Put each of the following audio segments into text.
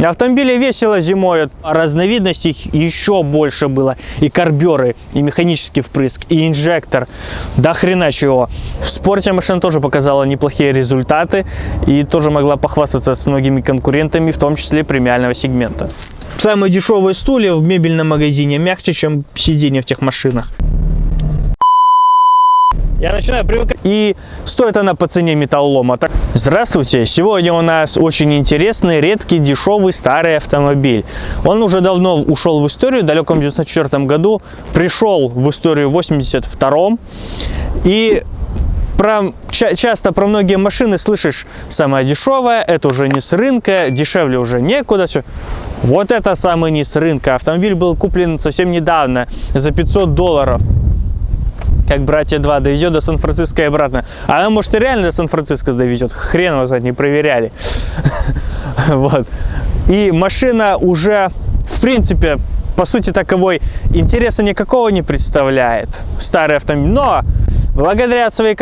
Автомобили весело зимой, разновидностей еще больше было. И карбюры, и механический впрыск, и инжектор, до хрена чего. В спорте машина тоже показала неплохие результаты и тоже могла похвастаться с многими конкурентами, в том числе премиального сегмента. Самые дешевые стулья в мебельном магазине мягче, чем сиденья в тех машинах. Я начинаю привыкать. И стоит она по цене металлолома. Здравствуйте! Сегодня у нас очень интересный, редкий, дешевый, старый автомобиль. Он уже давно ушел в историю. В далеком 94 году пришел в историю в 82-м. И часто про многие машины слышишь: самая дешевая, это уже не с рынка, дешевле уже некуда. Все. Вот это самый низ рынка. Автомобиль был куплен совсем недавно за $500. Как братья 2 довезет до Сан-Франциско и обратно. А она, может, и реально до Сан-Франциско довезет. Хрен его знает, не проверяли. Вот. И машина уже, в принципе, по сути таковой, интереса никакого не представляет. Старый автомобиль. Но благодаря своей...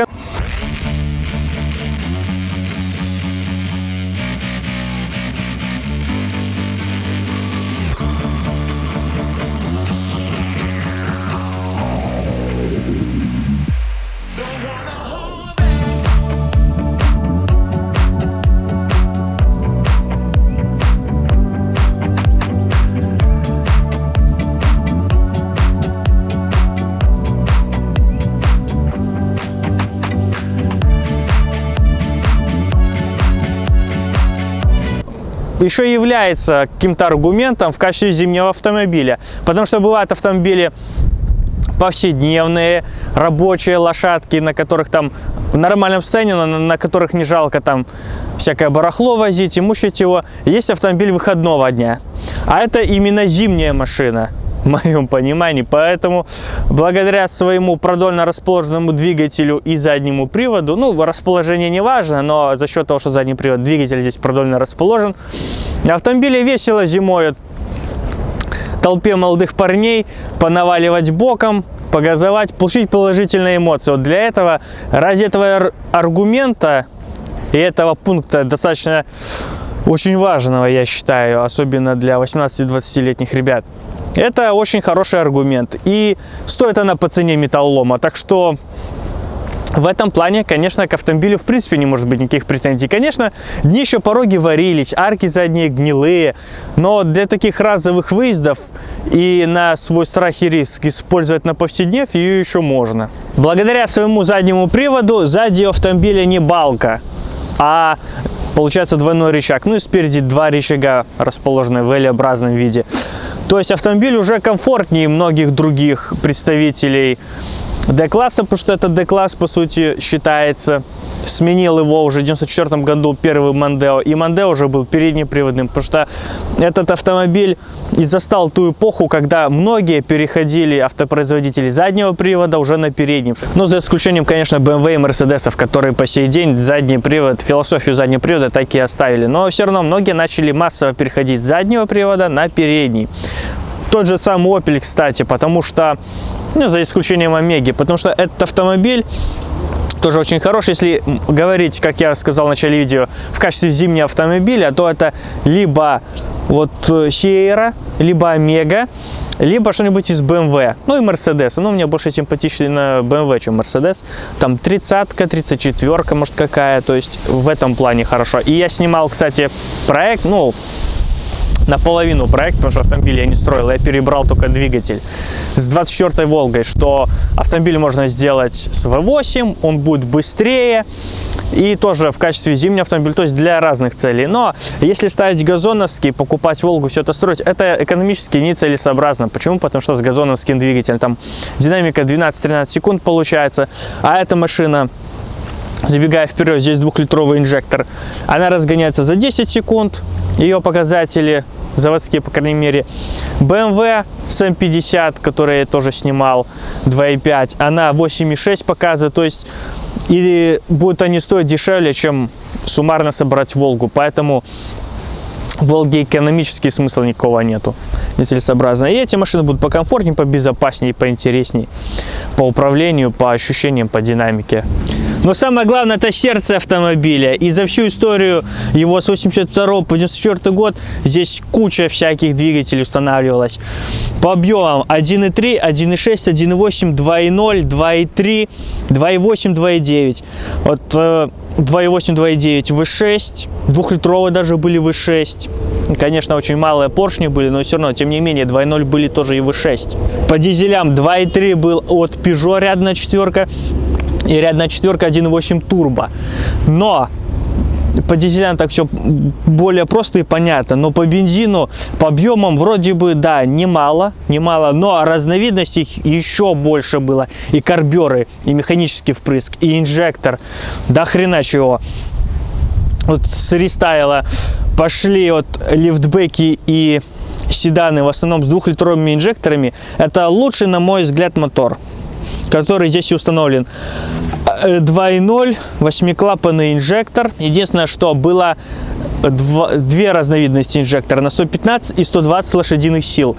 еще является каким-то аргументом в качестве зимнего автомобиля. Потому что бывают автомобили повседневные, рабочие лошадки, на которых там в нормальном состоянии, на которых не жалко там всякое барахло возить и мучить его. Есть автомобиль выходного дня. А это именно зимняя машина, в моем понимании. Поэтому благодаря своему продольно расположенному двигателю и заднему приводу, ну, расположение не важно, но за счет того, что задний привод, двигатель здесь продольно расположен, автомобили весело зимой толпе молодых парней понаваливать боком, погазовать, получить положительные эмоции. Вот для этого, ради этого аргумента и этого пункта достаточно очень важного, я считаю, особенно для 18-20-летних ребят, это очень хороший аргумент. И стоит она по цене металлолома. Так что в этом плане, конечно, к автомобилю в принципе не может быть никаких претензий. Конечно, днища пороги варились, арки задние гнилые. Но для таких разовых выездов и на свой страх и риск использовать на повседнев ее еще можно. Благодаря своему заднему приводу сзади автомобиля не балка, а получается двойной рычаг. Ну и спереди два рычага, расположенные в L-образном виде. То есть автомобиль уже комфортнее многих других представителей D-класса, потому что это D-класс, по сути, считается. Сменил его уже в 1994 году первый Mondeo, и Mondeo уже был переднеприводным, потому что этот автомобиль и застал ту эпоху, когда многие переходили, автопроизводители, заднего привода уже на передний. Ну, за исключением, конечно, BMW и Mercedes, которые по сей день задний привод, философию заднего привода так и оставили. Но все равно многие начали массово переходить с заднего привода на передний. Тот же самый Opel, кстати, потому что, ну, за исключением Омеги, потому что этот автомобиль тоже очень хороший. Если говорить, как я сказал в начале видео, в качестве зимнего автомобиля, то это либо вот Sierra, либо Омега, либо что-нибудь из BMW, ну и Mercedes. Ну, мне больше симпатичнее на BMW, чем Mercedes. Там 30-ка, 34-ка, может, какая. То есть в этом плане хорошо. И я снимал, кстати, проект, ну, наполовину проект, потому что автомобиль я не строил, я перебрал только двигатель с 24-й Волгой, что автомобиль можно сделать с V8, он будет быстрее и тоже в качестве зимнего автомобиля, то есть для разных целей. Но если ставить газоновский, покупать Волгу, все это строить, это экономически нецелесообразно. Почему? Потому что с газоновским двигателем там динамика 12-13 секунд получается, а эта машина, забегая вперед, здесь 2-литровый инжектор, она разгоняется за 10 секунд, ее показатели заводские, по крайней мере. BMW с M50, который я тоже снимал, 2.5, она 8.6 показывает, то есть и будут они стоить дешевле, чем суммарно собрать Волгу, поэтому в Волге экономический смысла никакого нету, нецелесообразно. И эти машины будут покомфортнее, побезопаснее, поинтереснее по управлению, по ощущениям, по динамике. Но самое главное, это сердце автомобиля. И за всю историю его с 82 по 94 год здесь куча всяких двигателей устанавливалась. По объемам 1.3, 1.6, 1.8, 2.0, 2.3, 2.8, 2.9. Вот 2.8, 2.9 V6, 2-литровые даже были V6. Конечно, очень малые поршни были, но все равно, тем не менее, 2.0 были тоже и V6. По дизелям 2.3 был от Peugeot рядная четверка и рядная четверка 1.8 турбо. Но по дизелям так все более просто и понятно, но по бензину, по объемам вроде бы, да, немало, но разновидностей еще больше было. И карбюры, и механический впрыск, и инжектор, до хрена чего. Вот с рестайла пошли вот лифтбеки и седаны, в основном с 2-литровыми инжекторами. Это лучший, на мой взгляд, мотор, который здесь и установлен. 2.0, 8-клапанный инжектор. Единственное, что было две разновидности инжектора на 115 и 120 лошадиных сил.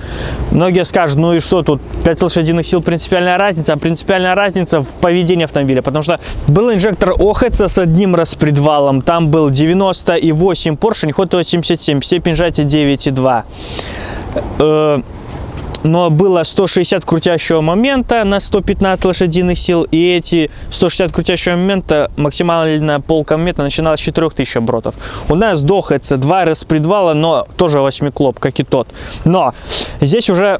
Многие скажут, ну и что тут, 5 лошадиных сил принципиальная разница, а принципиальная разница в поведении автомобиля, потому что был инжектор ОХЦ с одним распредвалом, там был 98 поршень, ход 87, степень сжатия 9,2. Но было 160 крутящего момента на 115 лошадиных сил, и эти 160 крутящего момента, максимальная полка момента начиналась с 4000 оборотов. У нас до ХЦ 2 распредвала, но тоже 8-клоп, как и тот. Но здесь уже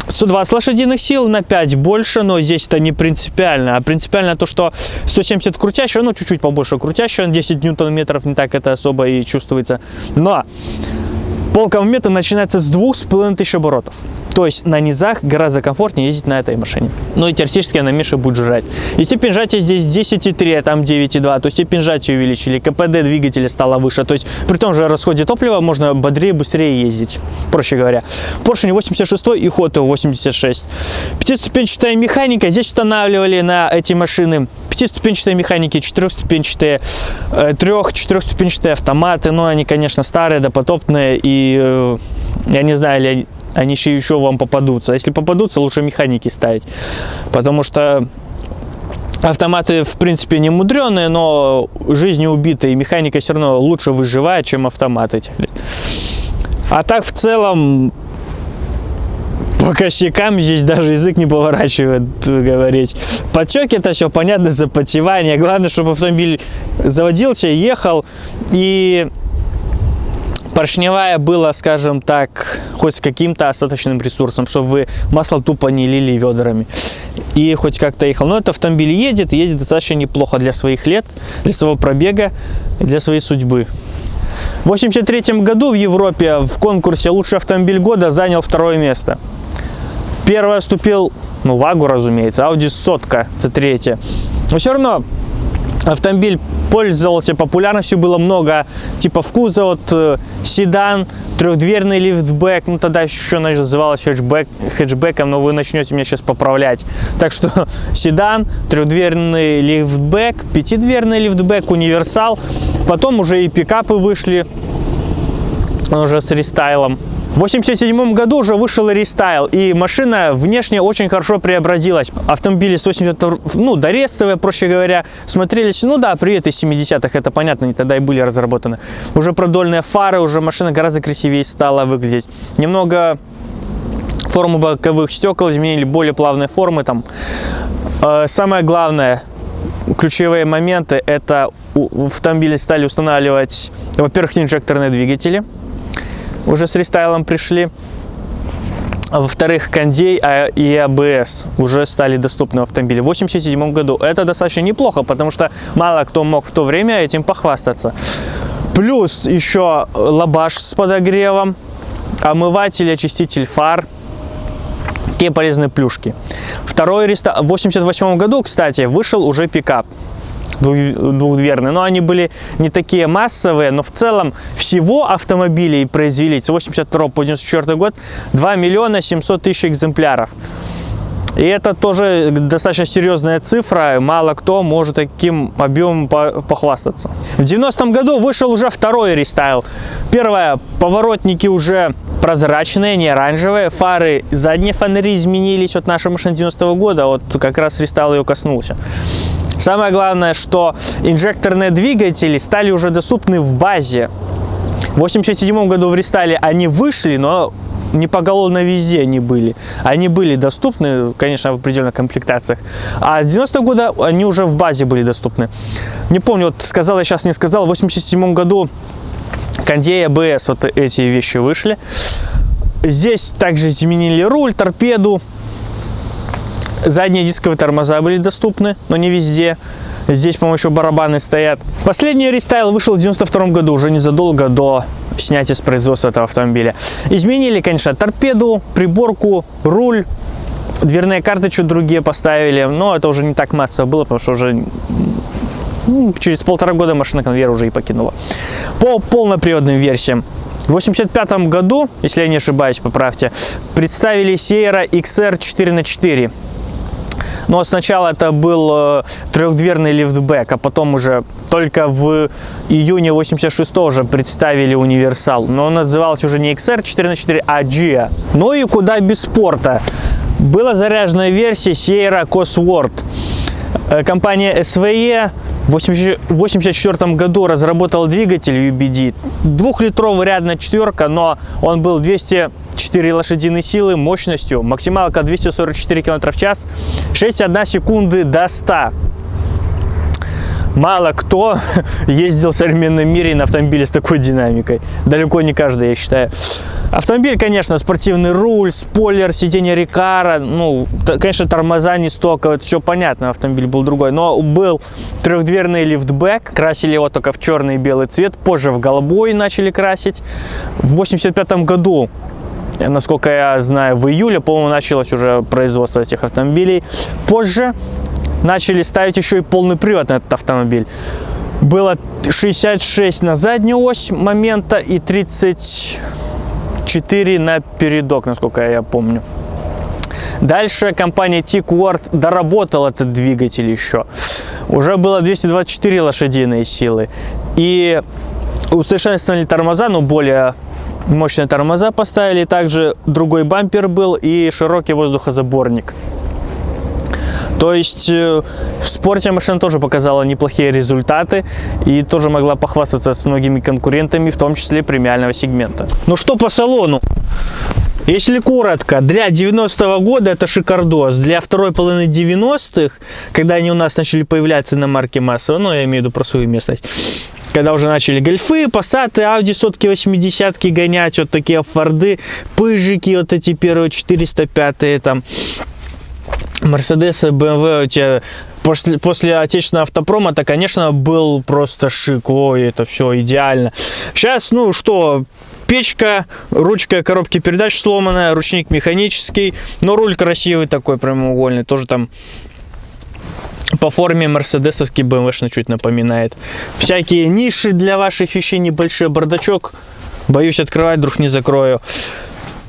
120 лошадиных сил, на 5 больше, но здесь это не принципиально. А принципиально то, что 170 крутящего, ну чуть-чуть побольше крутящего, 10 ньютон-метров, не так это особо и чувствуется. Но полка момента начинается с 2500 оборотов. То есть на низах гораздо комфортнее ездить на этой машине. Ну и теоретически она меньше будет жрать. И степень сжатия здесь 10,3, а там 9,2. То есть степень сжатия увеличили, КПД двигателя стало выше. То есть при том же расходе топлива можно бодрее, быстрее ездить. Проще говоря. Поршень 86 и ход 86. Пятиступенчатая механика. Здесь устанавливали на эти машины пятиступенчатые механики, четырехступенчатые, четырехступенчатые автоматы. Но они, конечно, старые, допотопные. И я не знаю, ли они еще вам попадутся. Если попадутся, лучше механики ставить. Потому что автоматы, в принципе, не мудреные, но жизнью убитые. И механика все равно лучше выживает, чем автоматы. А так, в целом, по косякам здесь даже язык не поворачивает говорить. Подтеки, это все понятно, запотевание. Главное, чтобы автомобиль заводился, ехал и поршневая была, скажем так, хоть с каким-то остаточным ресурсом, чтобы вы масло тупо не лили ведрами. И хоть как-то ехал. Но этот автомобиль едет достаточно неплохо для своих лет, для своего пробега и для своей судьбы. В 1983 году в Европе в конкурсе «Лучший автомобиль года» занял 2-е место. Первое вступил, ну, Вагу, разумеется, Audi сотка C3. Но все равно автомобиль пользовался популярностью, было много типов кузова, вот седан, трехдверный лифтбэк, ну тогда еще называлось хэтчбэком, но вы начнете меня сейчас поправлять. Так что седан, трехдверный лифтбэк, пятидверный лифтбэк, универсал, потом уже и пикапы вышли, уже с рестайлом. В 1987 году уже вышел рестайл, и машина внешне очень хорошо преобразилась. Автомобили с 82, ну, дорестовые, проще говоря, смотрелись, ну да, привет из 70-х, это понятно, они тогда и были разработаны. Уже продольные фары, уже машина гораздо красивее стала выглядеть. Немного форму боковых стекол изменили, более плавные формы там. Самое главное, ключевые моменты, это в автомобиле стали устанавливать, во-первых, инжекторные двигатели. Уже с рестайлом пришли. Во-вторых, кондей и АБС уже стали доступны в автомобиле в 1987 году. Это достаточно неплохо, потому что мало кто мог в то время этим похвастаться. Плюс еще лабаш с подогревом, омыватель, очиститель фар. Такие полезные плюшки. Второй рестайл. В 1988 году, кстати, вышел уже пикап. Двухдверные, но они были не такие массовые, но в целом всего автомобилей произвели с 82 по 94 год 2 700 000 экземпляров. И это тоже достаточно серьезная цифра, мало кто может таким объемом похвастаться. В 90-м году вышел уже второй рестайл. Первое, поворотники уже прозрачные, не оранжевые, фары, задние фонари изменились от нашей машины 90-го года, вот как раз рестайл ее коснулся. Самое главное, что инжекторные двигатели стали уже доступны в базе. В 1987 году в рестайле они вышли, но не поголовно везде они были. Они были доступны, конечно, в определенных комплектациях. А с 90-го года они уже в базе были доступны. Не помню, вот сказал я сейчас, не сказал. В 1987 году Кондей, АБС, вот эти вещи вышли. Здесь также изменили руль, торпеду. Задние дисковые тормоза были доступны, но не везде. Здесь, по-моему, еще барабаны стоят. Последний рестайл вышел в 92 году, уже незадолго до снятия с производства этого автомобиля. Изменили, конечно, торпеду, приборку, руль, дверные карты чуть другие поставили, но это уже не так массово было, потому что уже через 1,5 года машина конвейер уже и покинула. По полноприводным версиям. В 1985 году, если я не ошибаюсь, поправьте, представили Sierra XR 4х4. Но сначала это был трехдверный лифтбэк, а потом уже только в июне 86 уже представили универсал. Но он назывался уже не XR 4х4, а Gia. Ну и куда без спорта. Была заряженная версия Sierra Cosworth. Компания SVE в 1984 году разработала двигатель UBD. 2-литровый рядная четверка, но он был 204 лошадиные силы мощностью, максималка 244 км в час, 6,1 секунды до 100. Мало кто ездил в современном мире на автомобиле с такой динамикой. Далеко не каждый, я считаю. Автомобиль, конечно, спортивный руль, спойлер, сиденье Рикара. Ну, конечно, тормоза не стоковые, это все понятно, автомобиль был другой. Но был трехдверный лифтбэк, красили его только в черный и белый цвет. Позже в голубой начали красить. В 1985 году, насколько я знаю, в июле, по-моему, началось уже производство этих автомобилей. Позже начали ставить еще и полный привод на этот автомобиль. Было 66 на заднюю ось момента и 34 на передок, насколько я помню. Дальше компания Teakworth доработала этот двигатель еще. Уже было 224 лошадиные силы. И усовершенствовали тормоза, но более мощные тормоза поставили. Также другой бампер был и широкий воздухозаборник. То есть в спорте машина тоже показала неплохие результаты и тоже могла похвастаться с многими конкурентами, в том числе премиального сегмента. Ну что по салону? Если коротко, для 90-го года это шикардос. Для второй половины 90-х, когда они у нас начали появляться на марке массово, ну я имею в виду про свою местность, когда уже начали гольфы, пассаты, ауди, сотки, 80-ки гонять, вот такие форды, пыжики, вот эти первые 405-е там, Мерседесы, БМВ, у тебя после отечественного автопрома, это, конечно, был просто шик. Ой, это все идеально. Сейчас, ну что, печка, ручка коробки передач сломанная, ручник механический, но руль красивый такой, прямоугольный, тоже там по форме мерседесовский, БМВшный чуть напоминает. Всякие ниши для ваших вещей, небольшой бардачок. Боюсь открывать, вдруг не закрою.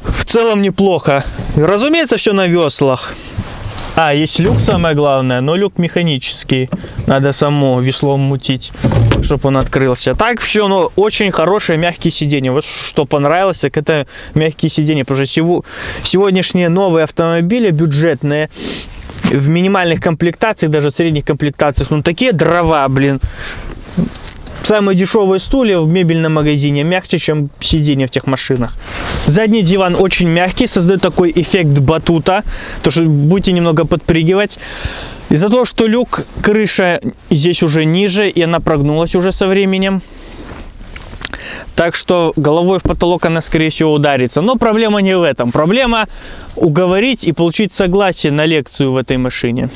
В целом неплохо. Разумеется, все на веслах. А, есть люк, самое главное, но люк механический. Надо само веслом мутить, чтобы он открылся. Так все, ну, очень хорошие мягкие сиденья. Вот что понравилось, так это мягкие сиденья. Потому что сегодняшние новые автомобили, бюджетные, в минимальных комплектациях, даже в средних комплектациях, ну, такие дрова, блин. Самые дешевые стулья в мебельном магазине мягче, чем сиденья в тех машинах. Задний диван очень мягкий, создает такой эффект батута, то что будете немного подпрыгивать. Из-за того, что люк, крыша здесь уже ниже, и она прогнулась уже со временем. Так что головой в потолок она, скорее всего, ударится. Но проблема не в этом. Проблема уговорить и получить согласие на лекцию в этой машине.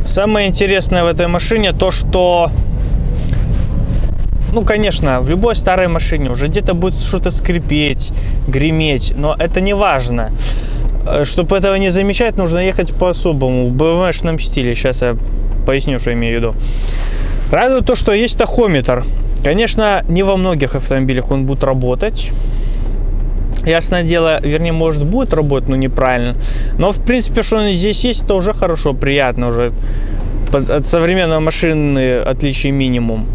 Самое интересное в этой машине то, что, ну, конечно, в любой старой машине уже где-то будет что-то скрипеть, греметь, но это не важно. Чтобы этого не замечать, нужно ехать по-особому, в БМВшном стиле. Сейчас я поясню, что имею в виду. Радует то, что есть тахометр. Конечно, не во многих автомобилях он будет работать. Ясное дело, вернее, может, будет работать, но неправильно. Но, в принципе, что он здесь есть, это уже хорошо, приятно уже. От современной машины отличий минимум.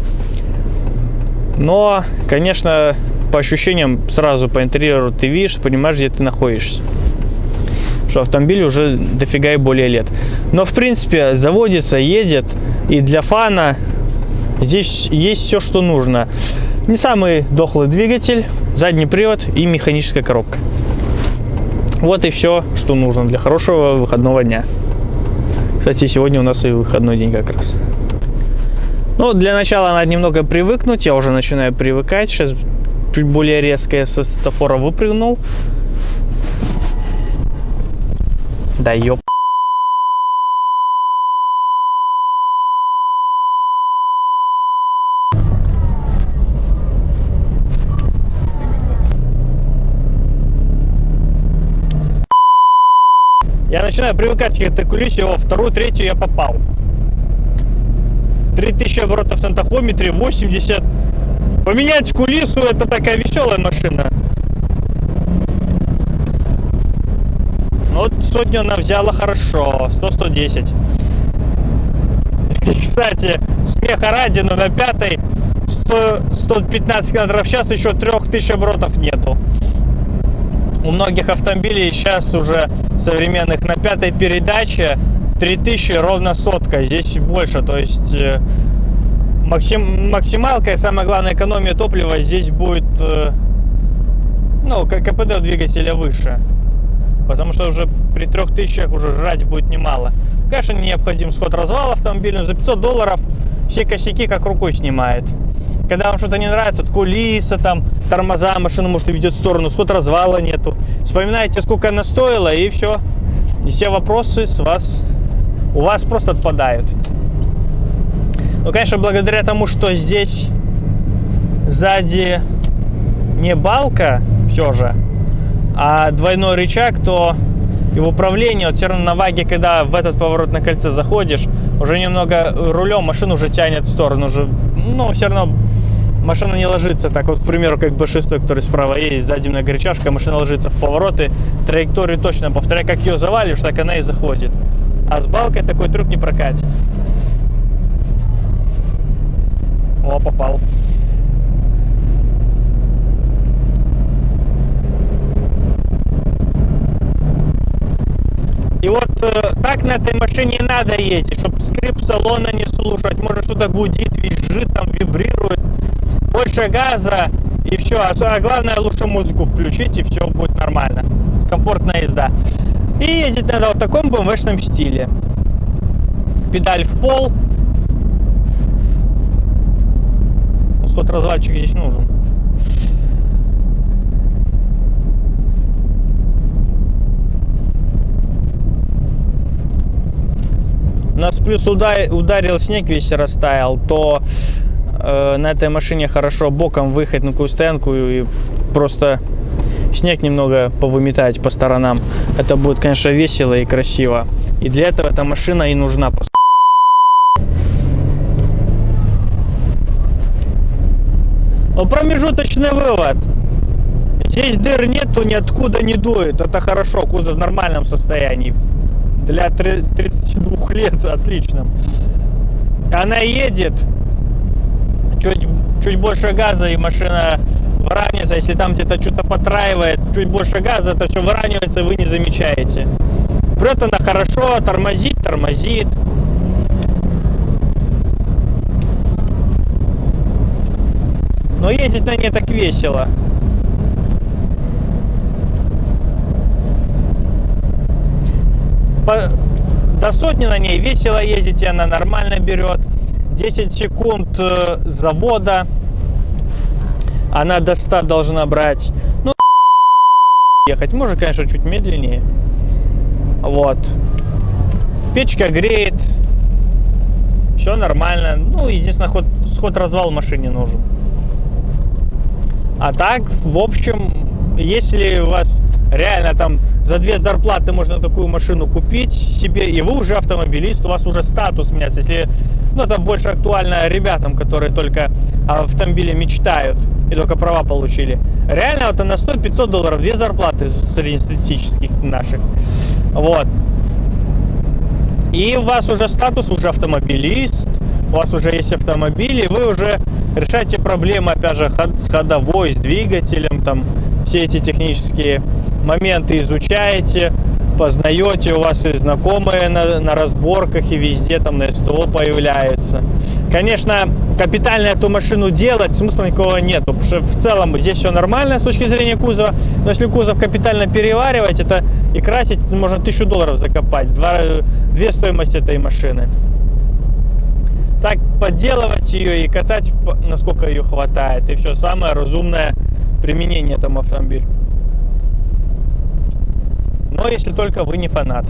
Но, конечно, по ощущениям, сразу по интерьеру ты видишь, понимаешь, где ты находишься. Что автомобиль уже дофига и более лет. Но, в принципе, заводится, едет. И для фана здесь есть все, что нужно. Не самый дохлый двигатель, задний привод и механическая коробка. Вот и все, что нужно для хорошего выходного дня. Кстати, сегодня у нас и выходной день как раз. Ну, для начала надо немного привыкнуть. Я уже начинаю привыкать. Сейчас чуть более резко я со светофора выпрыгнул. Да ёп. Я начинаю привыкать к этой кулисе, во вторую, третью я попал. 3000 оборотов на тахометре, 80. Поменять кулису — это такая веселая машина. Вот сотню она взяла хорошо, 100-110. И, кстати, смеха ради, но на пятой 115 км в час еще 3000 оборотов нету. У многих автомобилей сейчас уже современных на пятой передаче 3000 ровно сотка, здесь больше, то есть максималка и самое главное экономия топлива здесь будет, ну, КПД у двигателя выше, потому что уже при 3000 уже жрать будет немало. Конечно, необходим сход-развал автомобиля, за $500 все косяки как рукой снимает. Когда вам что-то не нравится, кулиса, там, тормоза, машину может ведет в сторону, сход-развала нету. Вспоминаете, сколько она стоила, и все. И все вопросы у вас просто отпадают. Ну, конечно, благодаря тому, что здесь сзади не балка все же, а двойной рычаг, то и в управлении, вот все равно на ваге, когда в этот поворот на кольце заходишь, уже немного рулем машину уже тянет в сторону, уже, ну, все равно машина не ложится. Так вот, к примеру, как B6, который справа едет, сзади много рычажка, машина ложится в повороты, траекторию точно повторяй, как ее завалишь, так она и заходит. А с балкой такой трюк не прокатит. О, попал. И вот так на этой машине и надо ездить, чтобы скрип салона не слушать. Может, что-то гудит, визжит, там вибрирует. Больше газа и все. А главное, лучше музыку включить, и все будет нормально. Комфортная езда. И ездить надо в таком BMW-шном стиле. Педаль в пол. Сход-развальчик здесь нужен. У нас плюс ударил снег, весь растаял, то на этой машине хорошо боком выехать на какую стоянку и просто снег немного повыметать по сторонам. Это будет, конечно, весело и красиво. И для этого эта машина и нужна. Но промежуточный вывод. Здесь дыр нету, ниоткуда не дует. Это хорошо, кузов в нормальном состоянии. Для 32 лет отлично. Она едет, чуть больше газа, и машина выравнивается. Если там где-то что-то потраивает, чуть больше газа, это все выравнивается, вы не замечаете. Прет она хорошо, тормозит. Но ездить на ней так весело. До сотни на ней весело ездить, она нормально берет. 10 секунд завода она до 100 должна брать. Ну, ехать может, конечно, чуть медленнее. Вот. Печка греет. Все нормально. Ну, единственное, сход-развал в машине нужен. А так, в общем, если у вас реально там за 2 зарплаты можно такую машину купить себе, и вы уже автомобилист, у вас уже статус меняется. Если, ну, это больше актуально ребятам, которые только о автомобиле мечтают и только права получили. Реально, вот она стоит $500, 2 зарплаты среднестатистических наших. Вот. И у вас уже статус, уже автомобилист, у вас уже есть автомобиль, и вы уже решаете проблемы, опять же, с ходовой, с двигателем, там, все эти технические моменты изучаете, познаете, у вас и знакомые на разборках, и везде там на СТО появляются. Конечно, капитально эту машину делать смысла никакого нет, потому что в целом здесь все нормально с точки зрения кузова, но если кузов капитально переваривать, это и красить можно $1000 закопать, две стоимости этой машины. Так подделывать ее и катать, насколько ее хватает, и все, самое разумное применение этому автомобилю. Но если только вы не фанат.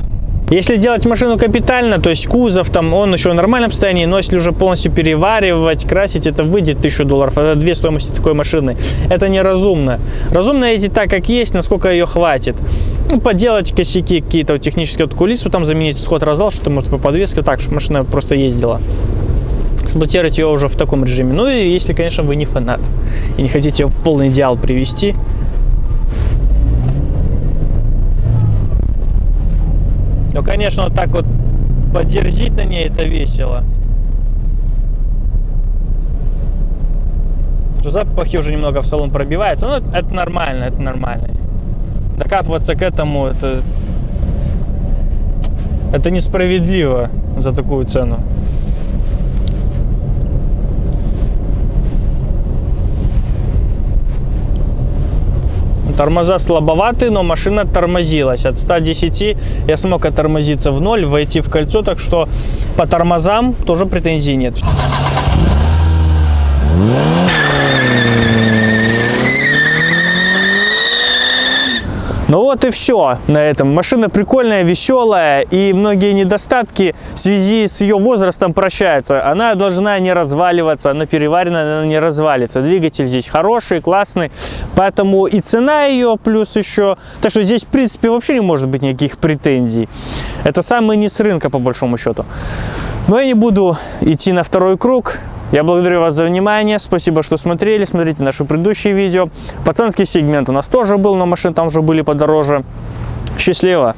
Если делать машину капитально, то есть кузов там, он еще в нормальном состоянии, но если уже полностью переваривать, красить, это выйдет $1000. Это две стоимости такой машины. Это неразумно. Разумно ездить так, как есть, насколько ее хватит. Ну, поделать косяки какие-то, вот, технические, вот, кулису там заменить, сход-развал, что-то может по подвеске, так, чтобы машина просто ездила. Эксплуатировать ее уже в таком режиме. Ну и если, конечно, вы не фанат и не хотите ее в полный идеал привести. Ну, конечно, вот так вот подерзить на ней, это весело. Запахи уже немного в салон пробиваются, но это нормально, это нормально. Докапываться к этому, это несправедливо за такую цену. Тормоза слабоваты, но машина тормозилась. От 110 я смог оттормозиться в 0, войти в кольцо, так что по тормозам тоже претензий нет. Ну вот и все на этом. Машина прикольная, веселая, и многие недостатки в связи с ее возрастом прощаются. Она должна не разваливаться, она переварена, она не развалится. Двигатель здесь хороший, классный, поэтому и цена ее плюс еще. Так что здесь, в принципе, вообще не может быть никаких претензий. Это самый низ рынка, по большому счету. Но я не буду идти на второй круг. Я благодарю вас за внимание, спасибо, что смотрели, смотрите наши предыдущие видео. Пацанский сегмент у нас тоже был, но машины там уже были подороже. Счастливо!